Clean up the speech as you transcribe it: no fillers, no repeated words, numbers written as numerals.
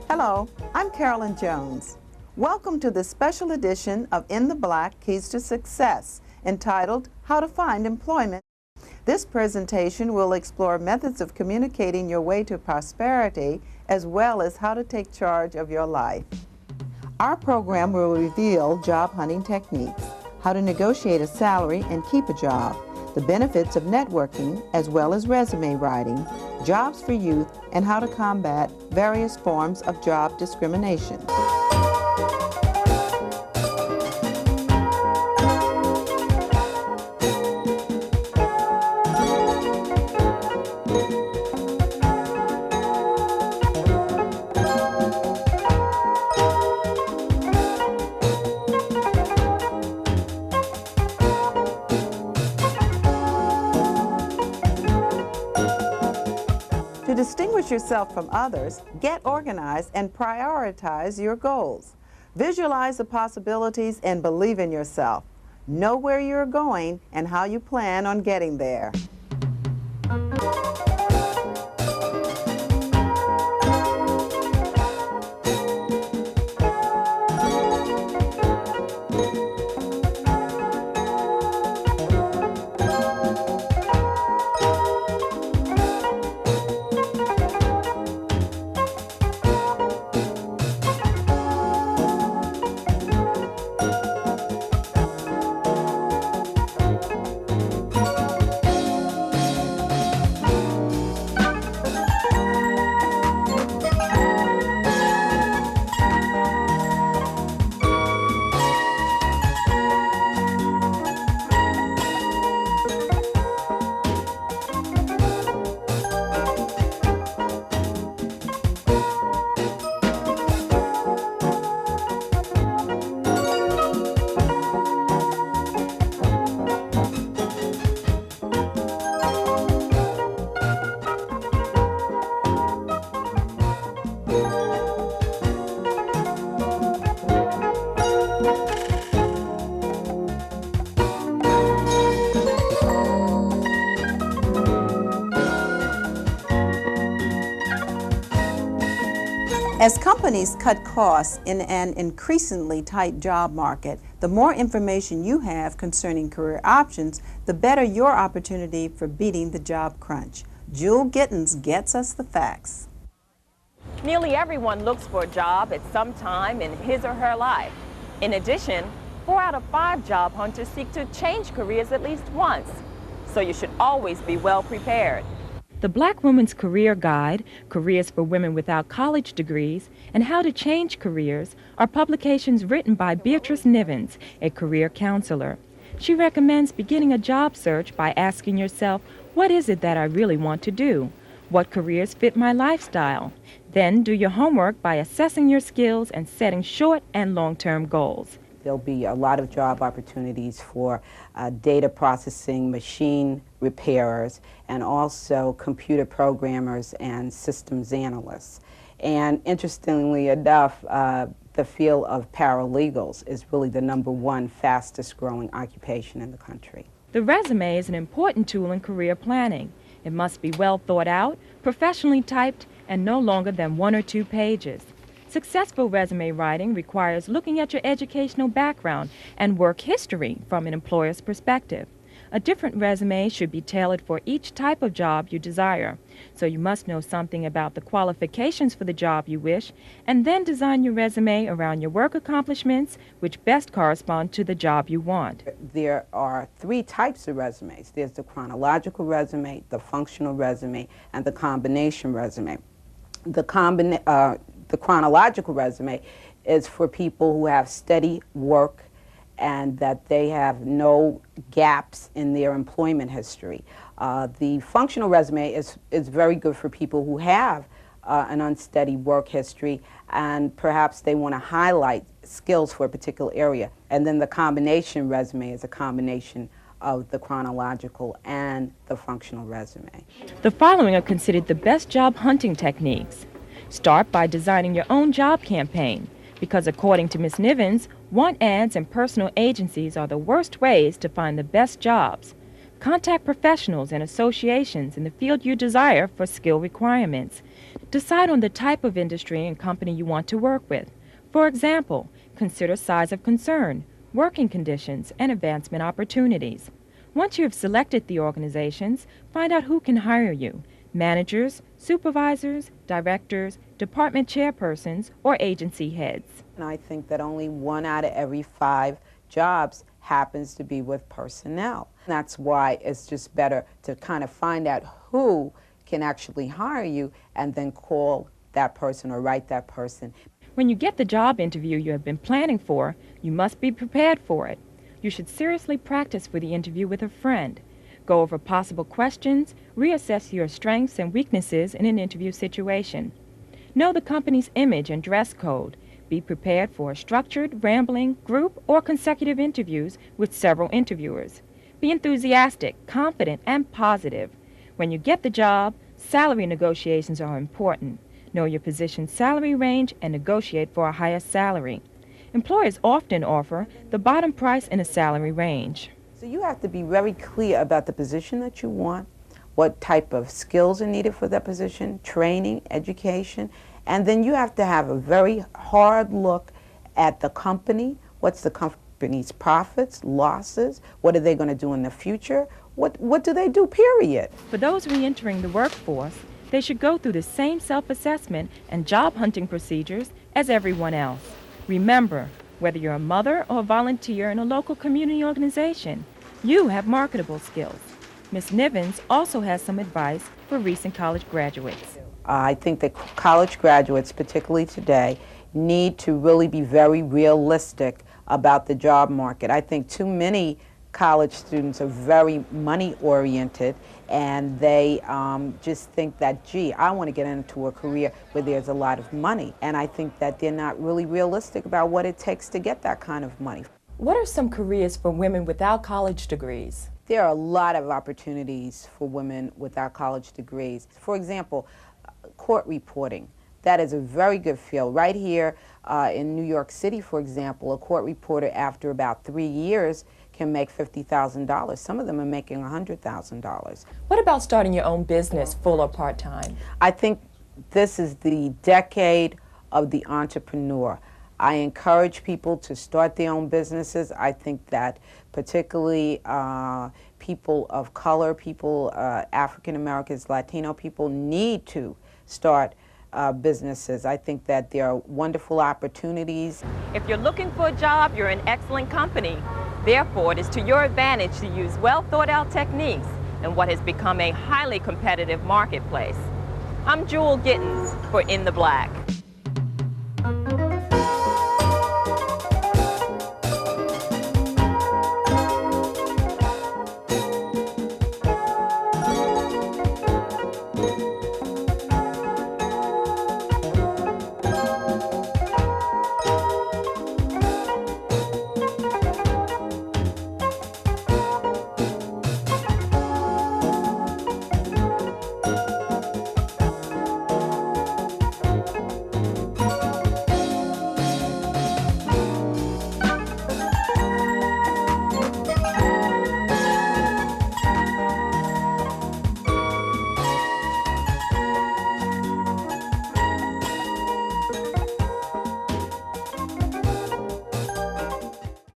Hello, I'm Carolyn Jones. Welcome to the special edition of In the Black Keys to Success, entitled How to Find Employment. This presentation will explore methods of communicating your way to prosperity, as well as how to take charge of your life. Our program will reveal job hunting techniques, how to negotiate a salary and keep a job, the benefits of networking, as well as resume writing, jobs for youth, and how to combat various forms of job discrimination. To distinguish yourself from others, get organized and prioritize your goals. Visualize the possibilities and believe in yourself. Know where you're going and how you plan on getting there. As companies cut costs in an increasingly tight job market, the more information you have concerning career options, the better your opportunity for beating the job crunch. Jewel Gittins gets us the facts. Nearly everyone looks for a job at some time in his or her life. In addition, 4 out of 5 job hunters seek to change careers at least once. So you should always be well prepared. The Black Woman's Career Guide, Careers for Women Without College Degrees, and How to Change Careers are publications written by Beatrice Nivens, a career counselor. She recommends beginning a job search by asking yourself, what is it that I really want to do? What careers fit my lifestyle? Then do your homework by assessing your skills and setting short and long-term goals. There'll be a lot of job opportunities for data processing, machine repairers, and also computer programmers and systems analysts. And interestingly enough, the field of paralegals is really the #1 fastest growing occupation in the country. The resume is an important tool in career planning. It must be well thought out, professionally typed, and no longer than 1 or 2 pages. Successful resume writing requires looking at your educational background and work history from an employer's perspective. A different resume should be tailored for each type of job you desire. So you must know something about the qualifications for the job you wish, and then design your resume around your work accomplishments, which best correspond to the job you want. There are 3 types of resumes. There's the chronological resume, the functional resume, and the combination resume. The chronological resume is for people who have steady work and that they have no gaps in their employment history. The functional resume is very good for people who have an unsteady work history and perhaps they want to highlight skills for a particular area. And then the combination resume is a combination of the chronological and the functional resume. The following are considered the best job hunting techniques. Start by designing your own job campaign, because according to Ms. Nivens, Want ads and personal agencies are the worst ways to find the best jobs. Contact professionals and associations in the field you desire for skill requirements. Decide on the type of industry and company you want to work with. For example, consider size of concern, working conditions, and advancement opportunities. Once you have selected the organizations, find out who can hire you: managers, supervisors, directors, department chairpersons, or agency heads. And I think that only 1 out of every 5 jobs happens to be with personnel. That's why it's just better to kind of find out who can actually hire you and then call that person or write that person. When you get the job interview you have been planning for, you must be prepared for it. You should seriously practice for the interview with a friend. Go over possible questions, reassess your strengths and weaknesses in an interview situation. Know the company's image and dress code. Be prepared for structured, rambling, group, or consecutive interviews with several interviewers. Be enthusiastic, confident, and positive. When you get the job, salary negotiations are important. Know your position's salary range and negotiate for a higher salary. Employers often offer the bottom price in a salary range. So you have to be very clear about the position that you want, what type of skills are needed for that position, training, education, and then you have to have a very hard look at the company. What's the company's profits, losses? What are they going to do in the future? What do they do, period? For those re-entering the workforce, they should go through the same self-assessment and job hunting procedures as everyone else. Remember, whether you're a mother or a volunteer in a local community organization, you have marketable skills. Ms. Nivens also has some advice for recent college graduates. I think that college graduates, particularly today, need to really be very realistic about the job market. I think too many college students are very money-oriented, and they just think that, gee, I want to get into a career where there's a lot of money. And I think that they're not really realistic about what it takes to get that kind of money. What are some careers for women without college degrees? There are a lot of opportunities for women without college degrees. For example, court reporting. That is a very good field. Right here in New York City, for example, a court reporter after about 3 years can make $50,000. Some of them are making $100,000. What about starting your own business, full or part-time? I think this is the decade of the entrepreneur. I encourage people to start their own businesses. I think that particularly people of color, people, African Americans, Latino people need to start businesses. I think that there are wonderful opportunities. If you're looking for a job, you're in excellent company. Therefore, it is to your advantage to use well-thought-out techniques in what has become a highly competitive marketplace. I'm Jewel Gittens for In the Black.